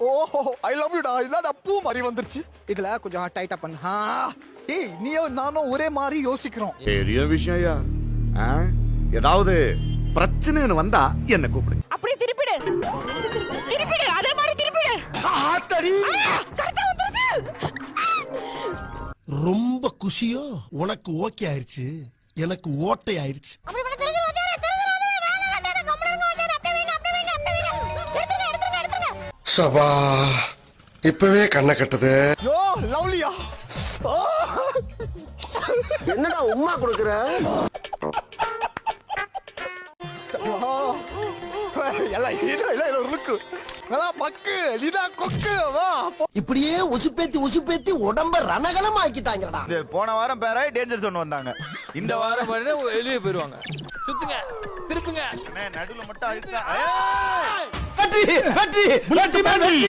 ஓஹோ I love யூடா. இல்லடா பூ மாதிரி வந்துருச்சு. இதுல கொஞ்சம் டைட்டா பண்ணு. ஏய் நீயும் நானும் ஒரே மாதிரி யோசிக்கிறோம். பெரிய விஷயம் ஐயா. ஏதாவது பிரச்சனைன்னு வந்தா என்ன கூப்பிடு. அப்படியே திருப்பிடு. திருப்பிடு. அதே மாதிரி திருப்பிடு. ஆத்தடி. கரெக்ட்டா வந்துருச்சு. ரொம்ப குஷியோ? உனக்கு ஓகே ஆயிருச்சு, எனக்கு ஓட்டை ஆயிருச்சு. அப்படி பண்ண தெரிஞ்சு வந்தாரே வேணாம் கம்முனு வந்தாரே அப்படியே வைங்க எடுத்துங்க. சபா இப்பவே கண்ணை கட்டுது. யோ லவ்லியா. என்னடா உம்மா கொடுக்குற? இப்படியே உசுப்பேத்தி உடம்ப ரணகலம் ஆக்கிட்டாங்கடா. போன வாரம் பேராய் டேஞ்சர் ஜோன் வந்தாங்க. இந்த வாரம் வெளியே போயிருவாங்க. சுத்துங்க திருப்புங்க நடுவுல மட்டும் அழுத்தா. வெற்றி வெற்றி வெற்றி.